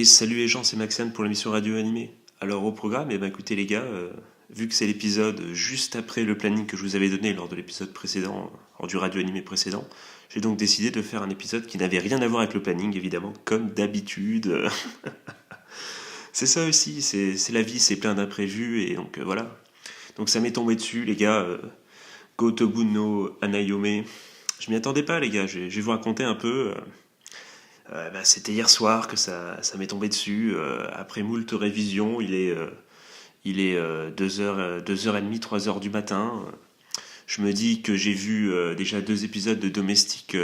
Et salut les gens, c'est Maxane pour l'émission Radio Animée. Alors au programme, écoutez les gars, vu que c'est l'épisode juste après le planning que je vous avais donné lors de l'épisode précédent, lors du Radio Animé précédent, j'ai donc décidé de faire un épisode qui n'avait rien à voir avec le planning, évidemment, comme d'habitude. C'est ça aussi, c'est la vie, c'est plein d'imprévus, et donc voilà. Donc ça m'est tombé dessus, les gars, Gotobu no Anayome. Je m'y attendais pas, les gars, je vais vous raconter un peu. C'était hier soir que ça m'est tombé dessus. Après moult révisions, il est 2h30, 3h du matin. Je me dis que j'ai vu déjà 2 épisodes de Domestic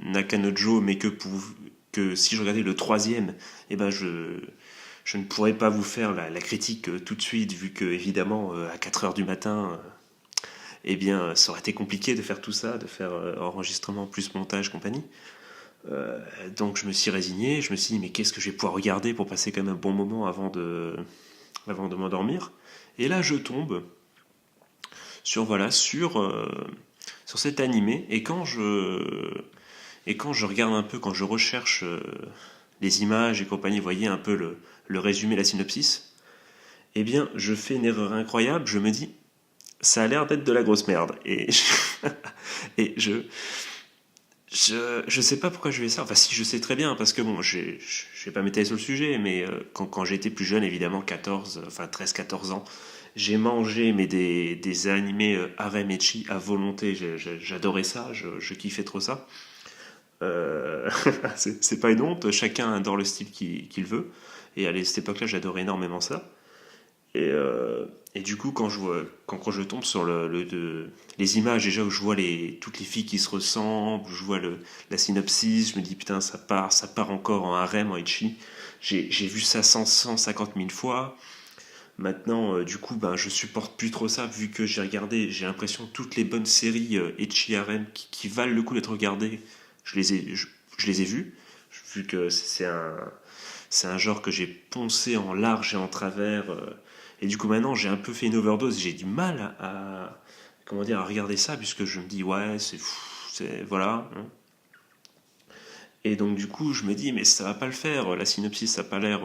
Nakanojo, mais que si je regardais le troisième, je ne pourrais pas vous faire la critique tout de suite, vu que évidemment à 4h du matin, ça aurait été compliqué de faire tout ça, de faire enregistrement plus montage, compagnie. Donc je me suis résigné, je me suis dit mais qu'est-ce que je vais pouvoir regarder pour passer quand même un bon moment avant de m'endormir. Et là je tombe sur cet animé, et quand je regarde un peu, quand je recherche les images et compagnie, vous voyez un peu le résumé, la synopsis, je fais une erreur incroyable, je me dis ça a l'air d'être de la grosse merde, et je sais pas pourquoi je fais ça. Enfin, si, je sais très bien, parce que bon, je vais pas m'étaler sur le sujet, mais quand j'étais plus jeune, évidemment, 13-14 ans, j'ai mangé des animés harem ecchi à volonté. J'adorais ça, je kiffais trop ça. C'est pas une honte, chacun adore le style qu'il veut. Et à cette époque-là, j'adorais énormément ça. Et du coup, quand je tombe sur les images, déjà où je vois toutes les filles qui se ressemblent, je vois la synopsis, je me dis putain, ça part encore en harem, en ecchi. J'ai vu ça 150 000 fois. Maintenant, du coup, je supporte plus trop ça, vu que j'ai regardé, j'ai l'impression toutes les bonnes séries ecchi harem qui valent le coup d'être regardées, je les ai vues, vu que c'est un genre que j'ai poncé en large et en travers. Et du coup, maintenant, j'ai un peu fait une overdose. J'ai du mal à regarder ça, puisque je me dis, ouais, c'est fou, voilà. Hein. Et donc, du coup, je me dis, mais ça va pas le faire. La synopsis, ça a pas l'air.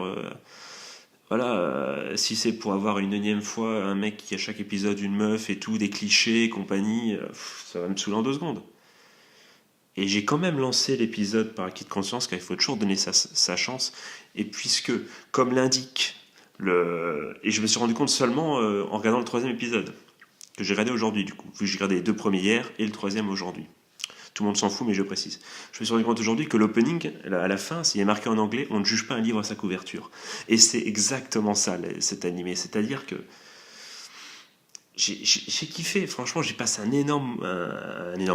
Voilà, si c'est pour avoir une énième fois un mec qui, à chaque épisode, une meuf et tout, des clichés et compagnie, ça va me saouler en 2 secondes. Et j'ai quand même lancé l'épisode par acquis de conscience, car il faut toujours donner sa chance. Et puisque, comme l'indique et je me suis rendu compte seulement en regardant le troisième épisode, que j'ai regardé aujourd'hui du coup, vu que j'ai regardé les 2 premiers hier et le troisième aujourd'hui. Tout le monde s'en fout, mais je précise. Je me suis rendu compte aujourd'hui que l'opening, à la fin, s'il est marqué en anglais, on ne juge pas un livre à sa couverture. Et c'est exactement ça, cet animé. C'est-à-dire que j'ai kiffé, franchement, j'ai passé un énorme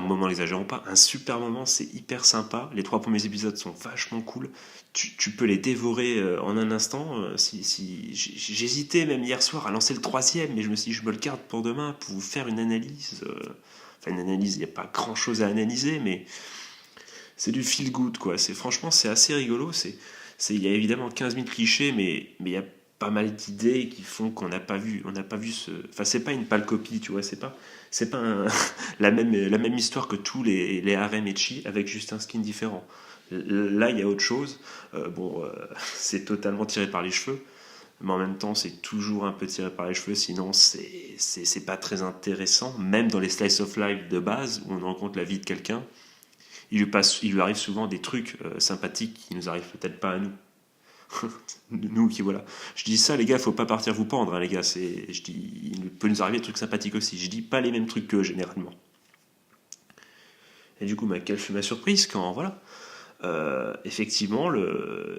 moment, n'exagérons pas, un super moment, c'est hyper sympa. Les 3 premiers épisodes sont vachement cool. Tu peux les dévorer en un instant. J'hésitais même hier soir à lancer le troisième, mais je me suis dit, je me le garde pour demain pour vous faire une analyse. Enfin, une analyse, il n'y a pas grand chose à analyser, mais c'est du feel good, quoi. Franchement, c'est assez rigolo. Il y a évidemment 15 000 clichés, mais il y a pas mal d'idées qui font qu'on n'a pas vu enfin, c'est pas une pâle copie, tu vois, c'est pas la même histoire que tous les harem ecchi avec juste un skin différent. Là, il y a autre chose. C'est totalement tiré par les cheveux, mais en même temps, c'est toujours un peu tiré par les cheveux, sinon c'est pas très intéressant. Même dans les slice of life de base, où on rencontre la vie de quelqu'un, il lui arrive souvent des trucs sympathiques qui nous arrivent peut-être pas à nous. Nous qui voilà. Je dis ça, les gars, faut pas partir vous pendre, hein, les gars. Je dis, il peut nous arriver des trucs sympathiques aussi. Je dis pas les mêmes trucs que généralement. Et du coup, quelle fut ma surprise quand voilà. Effectivement,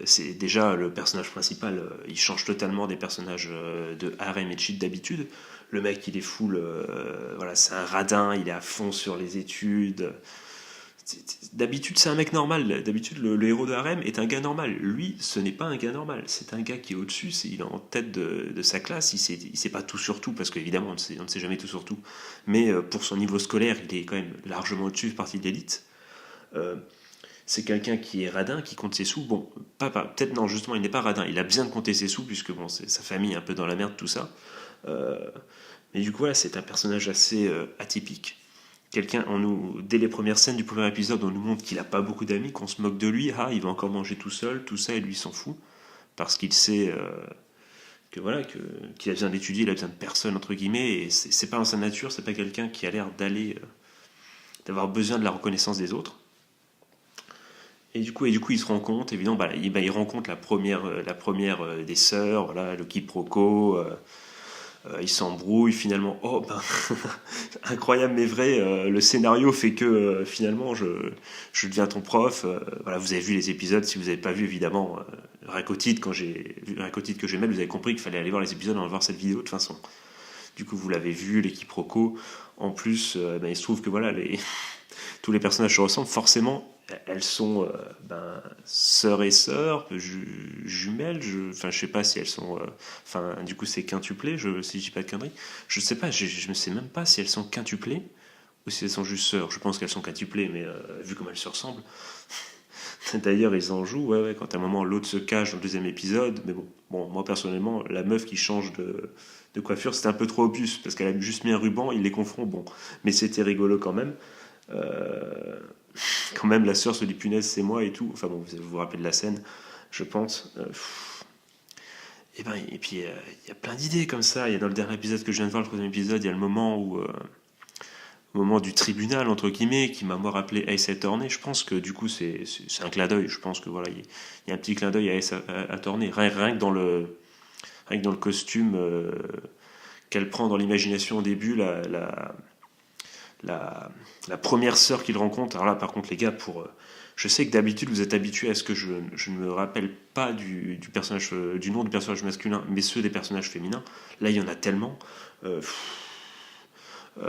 c'est déjà le personnage principal. Il change totalement des personnages de harem et cheat d'habitude. Le mec, il est full. Voilà, c'est un radin. Il est à fond sur les études. D'habitude, c'est un mec normal. D'habitude, le héros de harem est un gars normal. Lui, ce n'est pas un gars normal. C'est un gars qui est au-dessus. Il est en tête de sa classe. Il sait pas tout sur tout, parce qu'évidemment, on ne sait jamais tout sur tout. Mais pour son niveau scolaire, il est quand même largement au-dessus, partie de l'élite. C'est quelqu'un qui est radin, qui compte ses sous. Bon, peut-être non, justement, il n'est pas radin. Il a besoin de compter ses sous, puisque bon, c'est sa famille est un peu dans la merde, tout ça. Mais du coup, voilà, c'est un personnage assez atypique. Dès les premières scènes du premier épisode, on nous montre qu'il n'a pas beaucoup d'amis, qu'on se moque de lui. Ah, il va encore manger tout seul, tout ça, et lui, il s'en fout. parce qu'il sait que voilà, qu'il a besoin d'étudier, il a besoin de personne, entre guillemets, et c'est pas dans sa nature, c'est pas quelqu'un qui a l'air d'avoir besoin de la reconnaissance des autres. Et du coup, il se rend compte, évidemment, il rencontre la première des sœurs, voilà, le quiproquo, il s'embrouille, finalement, oh ben, incroyable mais vrai, le scénario fait que finalement je deviens ton prof, voilà, vous avez vu les épisodes, si vous n'avez pas vu évidemment, Racotide, quand j'ai vu Racotide que j'aimais, vous avez compris qu'il fallait aller voir les épisodes avant de voir cette vidéo de toute façon. Du coup, vous l'avez vu, les quiproquos, en plus, il se trouve que voilà, tous les personnages se ressemblent, forcément, elles sont sœurs et sœurs, jumelles, je sais pas si elles sont, du coup c'est quintuplé, si je dis pas de conneries, je sais pas, je ne sais même pas si elles sont quintuplées ou si elles sont juste sœurs, je pense qu'elles sont quintuplées, mais vu comme elles se ressemblent, d'ailleurs ils en jouent, ouais, quand à un moment l'autre se cache dans le deuxième épisode, mais bon, moi personnellement, la meuf qui change de coiffure, c'était un peu trop obvious, parce qu'elle a juste mis un ruban, il les confond, bon, mais c'était rigolo quand même. Quand même, la sœur se dit punaise, c'est moi et tout. Enfin bon, vous vous rappelez de la scène, je pense. Et puis il y a plein d'idées comme ça. Il y a dans le dernier épisode que je viens de voir, le troisième épisode, il y a le moment où, au moment du tribunal entre guillemets, qui m'a moi rappelé Ace Attorney. Je pense que du coup c'est un clin d'œil. Je pense que voilà, il y a un petit clin d'œil à Ace Attorney. Rien que dans le costume qu'elle prend dans l'imagination au début, la première sœur qu'il rencontre. Alors là, par contre, les gars, je sais que d'habitude, vous êtes habitués à ce que je ne me rappelle pas du nom du personnage masculin, mais ceux des personnages féminins. Là, il y en a tellement. Je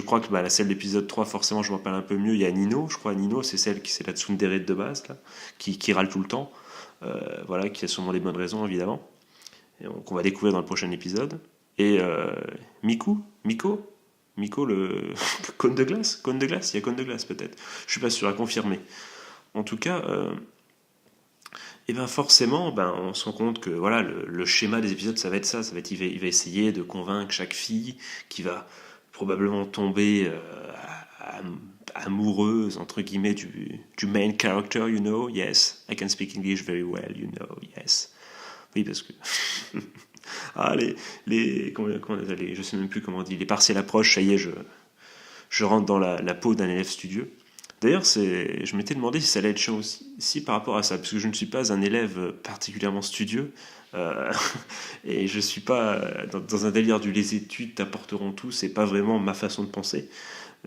crois que la celle d'épisode 3, forcément, je m'en rappelle un peu mieux. Il y a Nino, je crois. Nino, c'est la tsundere de base, là, qui râle tout le temps. Voilà, qui a sûrement des bonnes raisons, évidemment. Et qu'on va découvrir dans le prochain épisode. Et Miko, le cône de glace, il y a cône de glace peut-être. Je suis pas sûr à confirmer. En tout cas, forcément, on se rend compte que voilà, le schéma des épisodes, ça va être ça. Il va essayer de convaincre chaque fille qui va probablement tomber amoureuse entre guillemets du main character, you know. Yes, I can speak English very well, you know. Yes. Oui, parce que je sais même plus comment on dit, les partiels approchent, ça y est, je rentre dans la peau d'un élève studieux. D'ailleurs, je m'étais demandé si ça allait être chiant aussi par rapport à ça, parce que je ne suis pas un élève particulièrement studieux, et je suis pas dans un délire du les études t'apporteront tout, c'est pas vraiment ma façon de penser.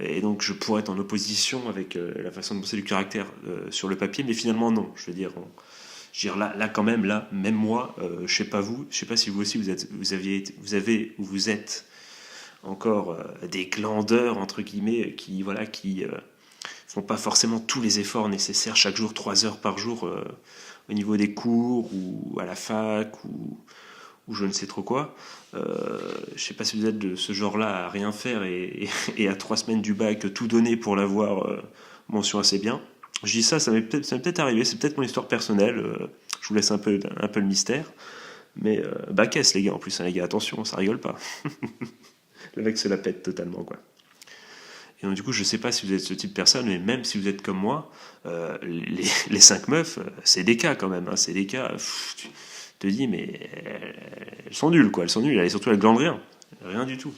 Et donc je pourrais être en opposition avec la façon de penser du caractère sur le papier, mais finalement non. Je veux dire, là quand même, même moi, je sais pas si vous aussi vous êtes encore des glandeurs entre guillemets qui font pas forcément tous les efforts nécessaires chaque jour, 3 heures par jour au niveau des cours ou à la fac ou je ne sais trop quoi. Je sais pas si vous êtes de ce genre-là à rien faire et à 3 semaines du bac tout donner pour l'avoir mention assez bien. Je dis ça m'est peut-être arrivé, c'est peut-être mon histoire personnelle, je vous laisse un peu le mystère. Mais bac-S les gars, en plus, hein, les gars, attention, ça rigole pas. Le mec se la pète totalement, quoi. Et donc du coup, je sais pas si vous êtes ce type de personne, mais même si vous êtes comme moi, les 5 meufs, c'est des cas quand même, hein, c'est des cas, tu te dis, mais elles sont nulles, quoi, elles sont nulles, et surtout elles glandent rien du tout.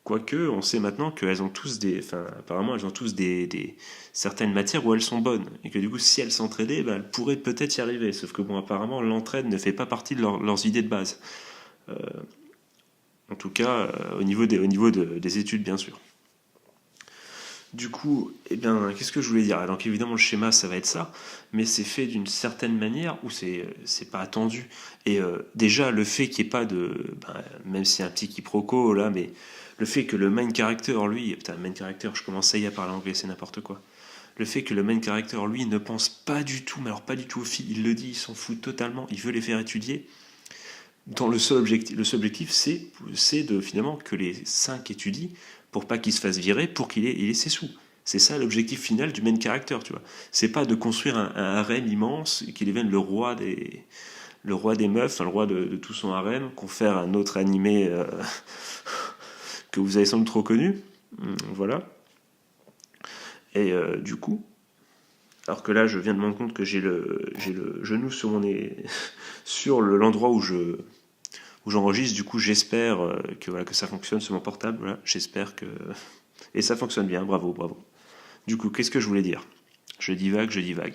Quoique, on sait maintenant qu'elles ont tous apparemment, elles ont tous des certaines matières où elles sont bonnes. Et que du coup, si elles s'entraidaient, elles pourraient peut-être y arriver. Sauf que bon, apparemment, l'entraide ne fait pas partie de leurs idées de base. En tout cas, au niveau des études, bien sûr. Du coup, qu'est-ce que je voulais dire? Donc évidemment, le schéma, ça va être ça, mais c'est fait d'une certaine manière où c'est pas attendu. Et déjà, le fait qu'il n'y ait pas même si c'est un petit quiproquo, là, mais le fait que le main character, lui... Putain, main character, je commence à y parler anglais, c'est n'importe quoi. Le fait que le main character, lui, ne pense pas du tout, mais alors pas du tout aux filles, il le dit, il s'en fout totalement, il veut les faire étudier. Dans le seul objectif, c'est de finalement que les 5 étudient pour pas qu'il se fasse virer, pour qu'il ait ses sous. C'est ça l'objectif final du main character, tu vois. C'est pas de construire un harem immense et qu'il devienne le roi des meufs, le roi de tout son harem, confère un autre animé que vous avez sans doute trop connu. Voilà. Et du coup, Alors que là, je viens de me rendre compte que j'ai le genou sur sur l'endroit où j'enregistre. Du coup, j'espère que voilà que ça fonctionne sur mon portable. Voilà, j'espère que et ça fonctionne bien. Bravo, bravo. Du coup, qu'est-ce que je voulais dire? Je divague, je divague.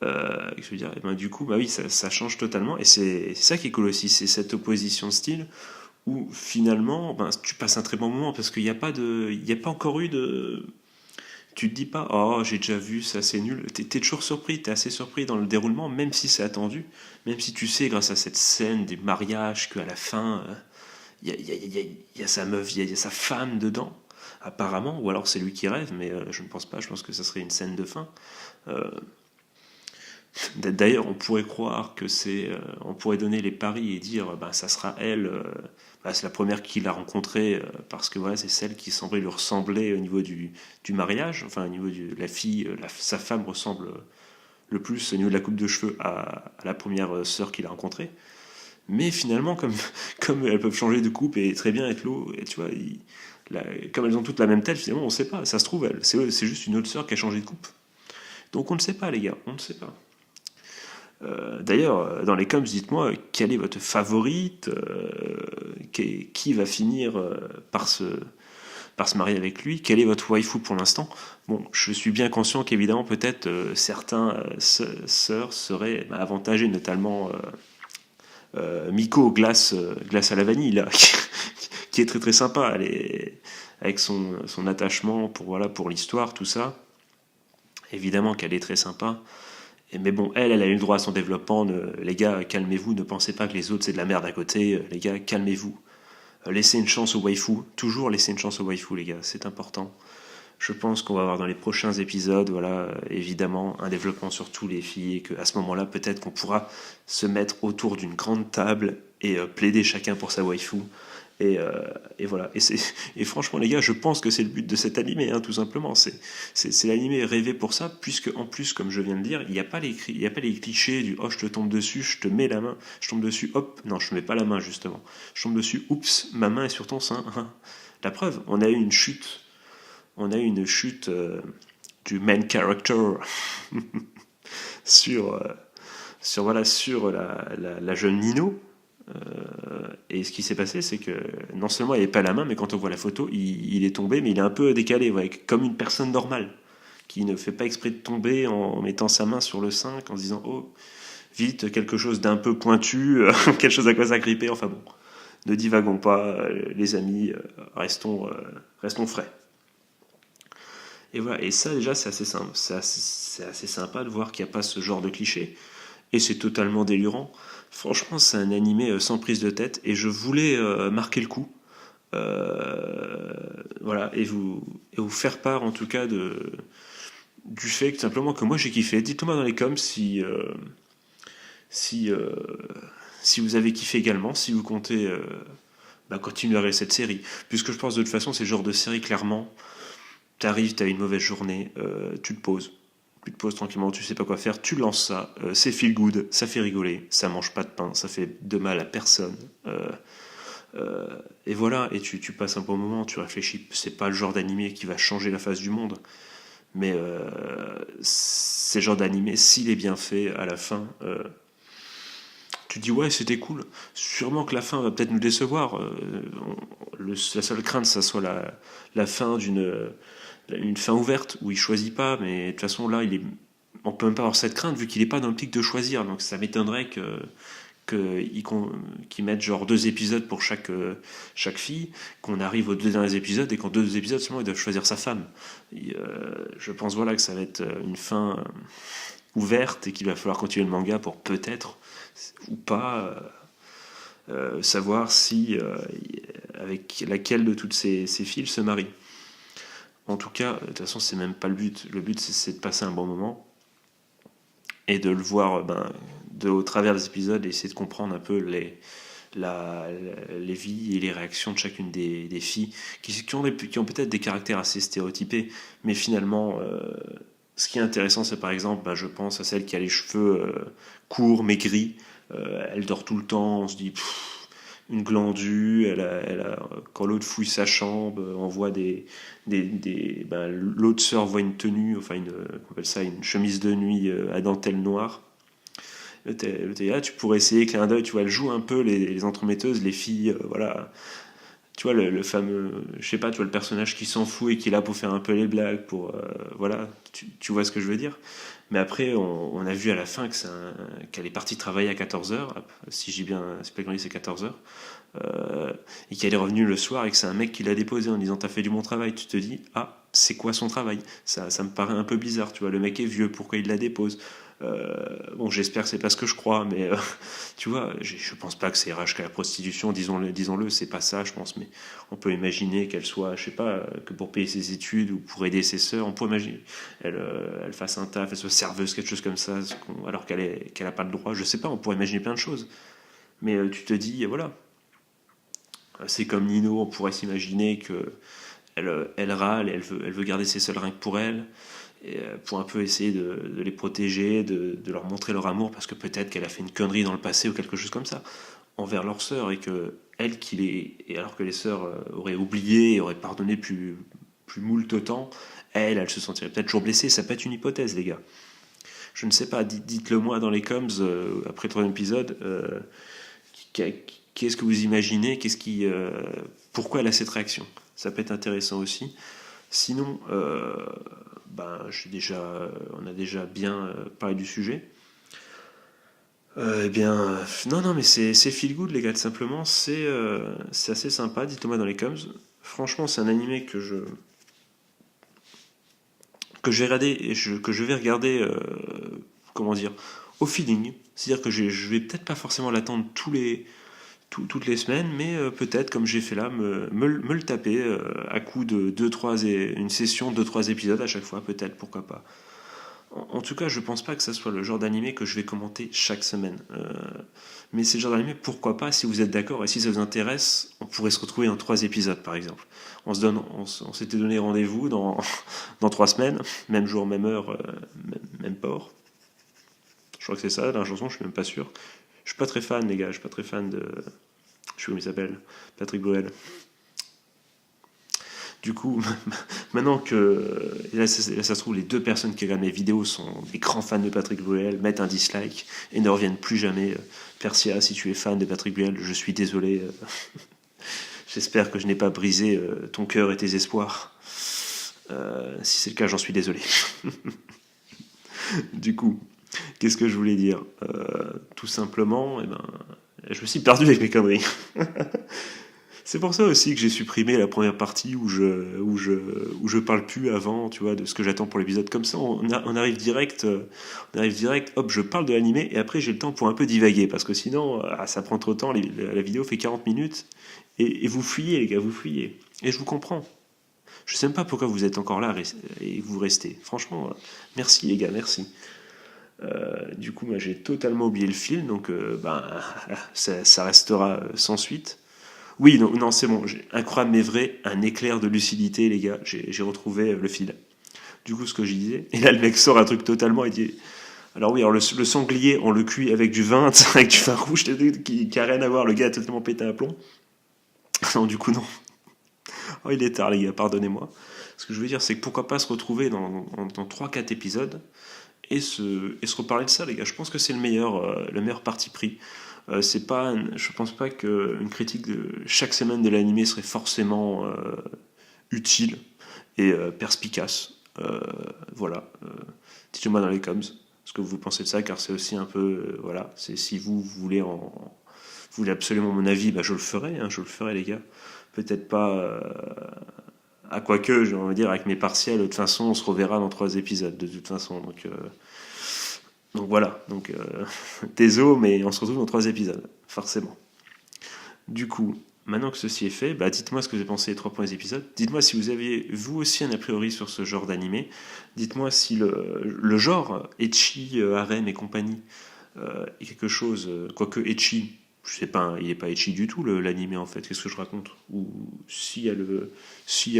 Je veux dire, et ben, du coup, bah oui, ça change totalement. Et c'est ça qui est cool aussi, c'est cette opposition de style où finalement, ben, tu passes un très bon moment parce qu'il n'y a pas il n'y a pas encore eu de. Tu te dis pas, oh, j'ai déjà vu, ça c'est nul. T'es toujours surpris, t'es assez surpris dans le déroulement, même si c'est attendu, même si tu sais, grâce à cette scène des mariages, qu'à la fin, il y a sa meuf, il y a sa femme dedans, apparemment, ou alors c'est lui qui rêve, mais je ne pense pas, je pense que ça serait une scène de fin. Euh, D'ailleurs, on pourrait croire que on pourrait donner les paris et dire, bah, ça sera elle, bah, c'est la première qu'il a rencontrée, parce que voilà, c'est celle qui semblait lui ressembler au niveau du mariage, enfin au niveau de la fille, sa femme ressemble le plus au niveau de la coupe de cheveux à la première sœur qu'il a rencontrée. Mais finalement, comme elles peuvent changer de coupe et très bien être l'eau, et tu vois, comme elles ont toutes la même tête, finalement, on ne sait pas. Ça se trouve, c'est juste une autre sœur qui a changé de coupe. Donc on ne sait pas, les gars, on ne sait pas. D'ailleurs, dans les coms, dites-moi quelle est votre favorite, qui va finir par se marier avec lui, quelle est votre waifu pour l'instant. Bon, je suis bien conscient qu'évidemment, peut-être certains sœurs seraient avantagés, notamment Miko, glace à la vanille, là, qui est très très sympa. Elle est, avec son attachement pour l'histoire, tout ça. Évidemment qu'elle est très sympa. Mais bon, elle a eu le droit à son développement. Les gars, calmez-vous, ne pensez pas que les autres c'est de la merde à côté. Les gars, calmez-vous. Laissez une chance au waifu. Toujours laissez une chance au waifu, les gars, c'est important. Je pense qu'on va avoir dans les prochains épisodes, voilà, évidemment, un développement sur tous les filles, et qu'à ce moment-là, peut-être qu'on pourra se mettre autour d'une grande table et plaider chacun pour sa waifu. Et, euh, et voilà. Et franchement, les gars, je pense que c'est le but de cet animé, hein, tout simplement. C'est l'animé rêvé pour ça, puisque en plus, comme je viens de dire, il y a pas les clichés du oh, je te tombe dessus, je te mets la main, je tombe dessus, hop, non, je ne mets pas la main, justement. Je tombe dessus, oups, ma main est sur ton sein. La preuve, on a eu une chute. On a eu une chute du main character sur, sur la jeune Nino. Et ce qui s'est passé, c'est que non seulement il n'y avait pas la main, mais quand on voit la photo, il est tombé, mais il est un peu décalé, ouais, comme une personne normale, qui ne fait pas exprès de tomber en mettant sa main sur le sein, en se disant oh, vite, quelque chose d'un peu pointu, quelque chose à quoi s'agripper, enfin bon. Ne divagons pas, les amis, restons frais. Et voilà, et ça déjà c'est assez simple, c'est assez sympa de voir qu'il n'y a pas ce genre de cliché, et c'est totalement délirant. Franchement, c'est un animé sans prise de tête, et je voulais marquer le coup, voilà, et vous faire part en tout cas du fait que simplement que moi j'ai kiffé. Dites-moi dans les coms si, euh, si vous avez kiffé également, si vous comptez bah, continuer à regarder cette série, puisque je pense de toute façon c'est le genre de série clairement. T'arrives, t'as une mauvaise journée, tu te poses. Tu te poses tranquillement, tu sais pas quoi faire, tu lances ça, c'est feel good, ça fait rigoler, ça mange pas de pain, ça fait de mal à personne. Et voilà, et tu passes un bon moment, tu réfléchis. C'est pas le genre d'animé qui va changer la face du monde, mais c'est le genre d'animé, s'il est bien fait à la fin, tu te dis ouais, c'était cool. Sûrement que la fin va peut-être nous décevoir. La seule crainte, ça soit la fin une fin ouverte où il choisit pas, mais de toute façon là on peut même pas avoir cette crainte vu qu'il est pas dans l'optique de choisir, donc ça m'étonnerait qu'ils mettent genre 2 épisodes pour chaque fille, qu'on arrive aux 2 derniers épisodes et qu'en 2 épisodes seulement ils doivent choisir sa femme. Je pense voilà que ça va être une fin ouverte et qu'il va falloir continuer le manga pour peut-être ou pas savoir si avec laquelle de toutes ces filles se marie. En tout cas, de toute façon, c'est même pas le but. Le but, c'est de passer un bon moment et de le voir au travers des épisodes et essayer de comprendre un peu les vies et les réactions de chacune des filles qui ont peut-être des caractères assez stéréotypés, mais finalement, ce qui est intéressant, c'est par exemple, je pense à celle qui a les cheveux courts, maigris, elle dort tout le temps, on se dit, une glandue, quand l'autre fouille sa chambre, on voit l'autre sœur voit une tenue, enfin on appelle ça une chemise de nuit à dentelle noire. Tu pourrais essayer, clin d'œil, tu vois, elle joue un peu les entremetteuses, les filles, voilà. Tu vois, le fameux, je sais pas, tu vois, le personnage qui s'en fout et qui est là pour faire un peu les blagues, voilà, tu vois ce que je veux dire. Mais après, on a vu à la fin qu'elle est partie travailler à 14h, si j'ai bien, c'est pas c'est 14h, et qu'elle est revenue le soir et que c'est un mec qui l'a déposé en disant t'as fait du bon travail. Tu te dis, ah, c'est quoi son travail? Ça me paraît un peu bizarre, tu vois, le mec est vieux, pourquoi il la dépose? Bon, j'espère que c'est pas ce que je crois, mais tu vois, je pense pas que c'est RH qu'à la prostitution, disons-le, c'est pas ça, je pense, mais on peut imaginer qu'elle soit, je sais pas, que pour payer ses études ou pour aider ses sœurs, on peut imaginer, elle fasse un taf, elle soit serveuse, quelque chose comme ça, alors qu'elle a pas le droit, je sais pas, on pourrait imaginer plein de choses. Mais tu te dis, voilà, c'est comme Nino, on pourrait s'imaginer que elle râle, elle veut garder ses seuls rien que pour elle, et pour un peu essayer de les protéger, de leur montrer leur amour, parce que peut-être qu'elle a fait une connerie dans le passé ou quelque chose comme ça, envers leur sœur, et que elle, et alors que les sœurs auraient oublié et auraient pardonné plus moult temps, elle se sentirait peut-être toujours blessée. Ça peut être une hypothèse, les gars. Je ne sais pas, dites-le moi dans les coms, après le troisième épisode, qu'est-ce que vous imaginez, pourquoi elle a cette réaction. Ça peut être intéressant aussi. Sinon, on a déjà bien parlé du sujet. Non, mais c'est feel good, les gars, tout simplement. C'est assez sympa, dites-moi dans les coms. Franchement, c'est un animé que je vais regarder, que je vais regarder, comment dire, au feeling. C'est-à-dire que je vais peut-être pas forcément l'attendre toutes les semaines, mais peut-être, comme j'ai fait là, me le taper à coup de une session, 2-3 épisodes à chaque fois, peut-être, pourquoi pas. En tout cas, je pense pas que ça soit le genre d'animé que je vais commenter chaque semaine. Mais c'est le genre d'animé, pourquoi pas, si vous êtes d'accord et si ça vous intéresse, on pourrait se retrouver en 3 épisodes, par exemple. On s'était donné rendez-vous dans 3 semaines, même jour, même heure, même port. Je crois que c'est ça, la chanson, je suis même pas sûr. Je suis pas très fan, les gars, je suis pas très fan de... Je sais comment il s'appelle, Patrick Bruel. Du coup, maintenant que là, ça se trouve, les 2 personnes qui regardent mes vidéos sont des grands fans de Patrick Bruel, mettent un dislike et ne reviennent plus jamais. Persia, si tu es fan de Patrick Bruel, je suis désolé. J'espère que je n'ai pas brisé ton cœur et tes espoirs. Si c'est le cas, j'en suis désolé. Du coup, qu'est-ce que je voulais dire? Tout simplement, je me suis perdu avec mes conneries. C'est pour ça aussi que j'ai supprimé la première partie où je parle plus avant, tu vois, de ce que j'attends pour l'épisode. Comme ça, on arrive direct, hop, je parle de l'animé et après j'ai le temps pour un peu divaguer parce que sinon, ça prend trop de temps. La vidéo fait 40 minutes et vous fuyez, les gars, vous fuyez. Et je vous comprends. Je sais même pas pourquoi vous êtes encore là et vous restez. Franchement, merci les gars, merci. Du coup, moi, j'ai totalement oublié le fil, donc ça restera sans suite. Oui, non, c'est bon. Incroyable mais vrai, un éclair de lucidité, les gars. J'ai retrouvé le fil. Du coup, ce que je disais. Et là, le mec sort un truc totalement. Il dit. Alors, oui, alors le sanglier, on le cuit avec du vin, avec du vin rouge, qui a rien à voir. Le gars a totalement pété un plomb. Non, du coup, non. Oh, il est tard, les gars, pardonnez-moi. Ce que je veux dire, c'est que pourquoi pas se retrouver dans 3-4 épisodes et se reparler de ça, les gars. Je pense que c'est le meilleur parti pris. Je pense pas qu'une critique de chaque semaine de l'animé serait forcément utile et perspicace. Voilà. Dites-moi dans les coms ce que vous pensez de ça, car c'est aussi un peu, voilà, c'est si vous voulez absolument mon avis, je le ferai, je le ferai, les gars. Peut-être pas à quoi que, je vais dire, avec mes partiels. De toute façon, on se reverra dans 3 épisodes, de toute façon. Donc voilà, désolé, mais on se retrouve dans 3 épisodes, forcément. Du coup, maintenant que ceci est fait, dites-moi ce que vous avez pensé des 3 premiers épisodes. Dites-moi si vous aviez, vous aussi, un a priori sur ce genre d'animé. Dites-moi si le genre ecchi, harem et compagnie est quelque chose, quoique ecchi, sais pas, il est pas ecchi du tout l'animé en fait. Qu'est-ce que je raconte? Ou s'il y a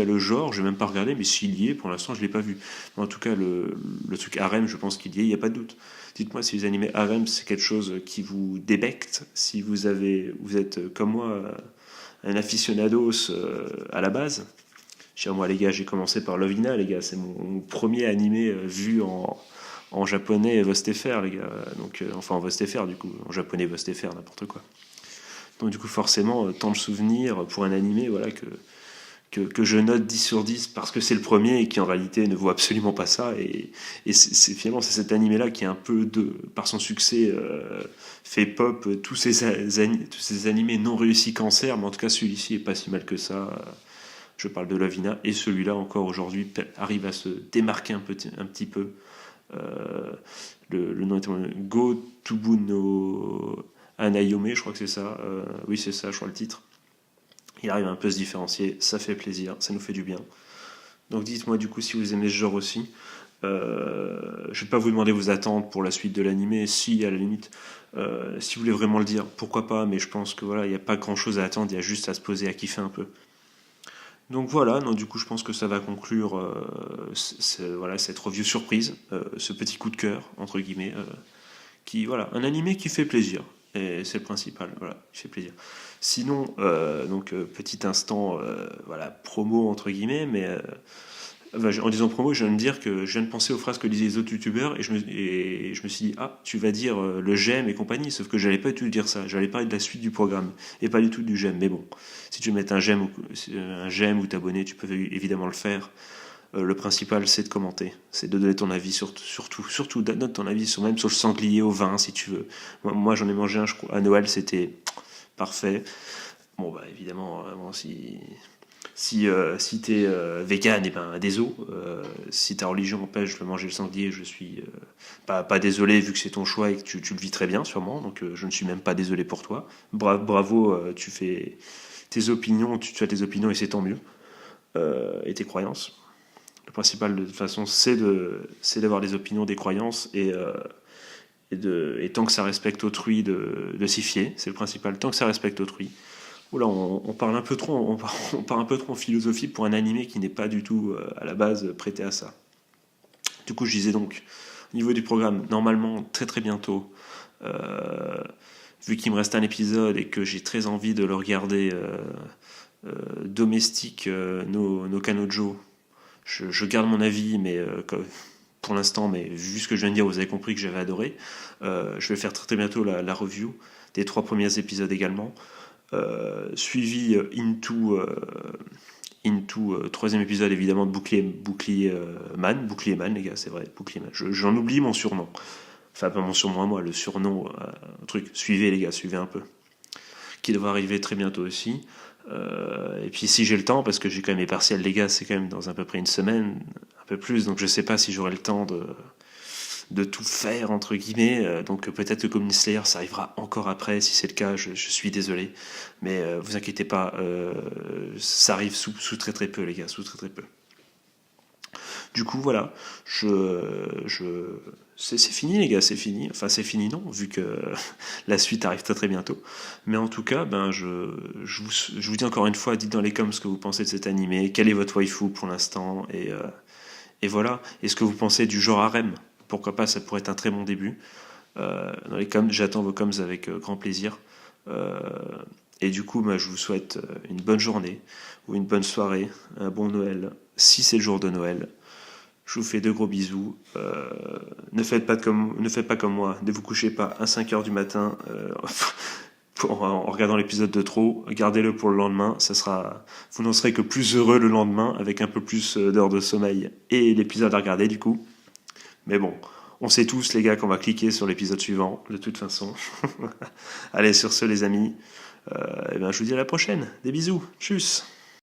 le genre, j'ai même pas regardé, mais s'il y est, pour l'instant, je l'ai pas vu. En tout cas, le truc harem, je pense qu'il y est, il y a pas de doute. Dites-moi si les animés harem, c'est quelque chose qui vous débecte, si vous êtes comme moi un aficionados à la base. Moi, les gars, j'ai commencé par Lovina, les gars. C'est mon premier animé vu en japonais Vostéfer, les gars. Donc, enfin, en Vostéfer, du coup. En japonais, Vostéfer, n'importe quoi. Donc, du coup, forcément, tant de souvenirs pour un animé, voilà, que je note 10 sur 10 parce que c'est le premier et qui, en réalité, ne vaut absolument pas ça. Et finalement, c'est cet animé-là qui est un peu, par son succès, fait pop tous ces animés non réussis cancer. Mais en tout cas, celui-ci est pas si mal que ça. Je parle de Lavina, et celui-là encore aujourd'hui arrive à se démarquer un petit peu. Le nom est Go Tubu no Anayome, je crois que c'est ça. Oui, c'est ça, je crois le titre. Il arrive à un peu se différencier, ça fait plaisir, ça nous fait du bien. Donc dites-moi du coup si vous aimez ce genre aussi. Je ne vais pas vous demander vos attentes pour la suite de l'animé, si à la limite, si vous voulez vraiment le dire, pourquoi pas, mais je pense que voilà, il n'y a pas grand chose à attendre, il y a juste à se poser, à kiffer un peu. Donc voilà, du coup je pense que ça va conclure voilà, cette review surprise, ce petit coup de cœur, entre guillemets, voilà, un animé qui fait plaisir, et c'est le principal, voilà, qui fait plaisir. Sinon, petit instant, voilà, promo entre guillemets, mais en disant promo, je viens de dire que je viens de penser aux phrases que disaient les autres youtubeurs et je me suis dit, ah, tu vas dire le j'aime et compagnie, sauf que j'allais pas du tout dire ça, j'allais parler de la suite du programme et pas du tout du j'aime. Mais bon, si tu veux mettre un j'aime ou t'abonner, tu peux évidemment le faire. Le principal, c'est de commenter, c'est de donner ton avis surtout donne ton avis même sur le sanglier au vin si tu veux. Moi j'en ai mangé un, je crois, à Noël, c'était parfait. Bon, bah évidemment, si t'es vegan, et ben désolé. Si ta religion empêche de manger le sanglier, je suis pas désolé vu que c'est ton choix et que tu le vis très bien sûrement. Donc je ne suis même pas désolé pour toi. Bravo, tu fais tes opinions, tu as tes opinions et c'est tant mieux. Et tes croyances. Le principal de toute façon, c'est d'avoir des opinions, des croyances et tant que ça respecte autrui, de s'y fier. C'est le principal. Tant que ça respecte autrui. Oula, on parle un peu trop, on part un peu trop en philosophie pour un animé qui n'est pas du tout à la base prêté à ça. Du coup, je disais donc, au niveau du programme, normalement, très très bientôt, vu qu'il me reste un épisode et que j'ai très envie de le regarder, Domestique no Kanojo, je garde mon avis, mais pour l'instant, mais vu ce que je viens de dire, vous avez compris que j'avais adoré. Je vais faire très très bientôt la review des 3 premiers épisodes également. Suivi troisième épisode évidemment de Bouclier Man, les gars, c'est vrai, Bouclier Man. J'en oublie mon surnom. Enfin, pas mon surnom à moi, le surnom, truc. Suivez, les gars, suivez un peu. Qui devrait arriver très bientôt aussi. Et puis, si j'ai le temps, parce que j'ai quand même mes partiels, les gars, c'est quand même dans à peu près une semaine, un peu plus, donc je sais pas si j'aurai le temps de tout faire entre guillemets, donc peut-être que Goblin Slayer ça arrivera encore après, si c'est le cas je suis désolé, mais vous inquiétez pas, ça arrive sous très très peu les gars, sous très très peu. Du coup voilà, c'est fini les gars, c'est fini, enfin c'est fini non, vu que la suite arrive très très bientôt, mais en tout cas ben je vous dis encore une fois, dites dans les coms ce que vous pensez de cet animé, quel est votre waifu pour l'instant, et voilà, est-ce que vous pensez du genre harem? Pourquoi pas, ça pourrait être un très bon début. Dans les coms, j'attends vos coms avec grand plaisir. Et du coup, je vous souhaite une bonne journée ou une bonne soirée, un bon Noël, si c'est le jour de Noël. Je vous fais de gros bisous. Ne faites pas comme moi, ne vous couchez pas à 5h du matin en regardant l'épisode de trop. Gardez-le pour le lendemain, vous n'en serez que plus heureux le lendemain avec un peu plus d'heures de sommeil et l'épisode à regarder du coup. Mais bon, on sait tous, les gars, qu'on va cliquer sur l'épisode suivant, de toute façon. Allez, sur ce, les amis, je vous dis à la prochaine. Des bisous. Tchuss.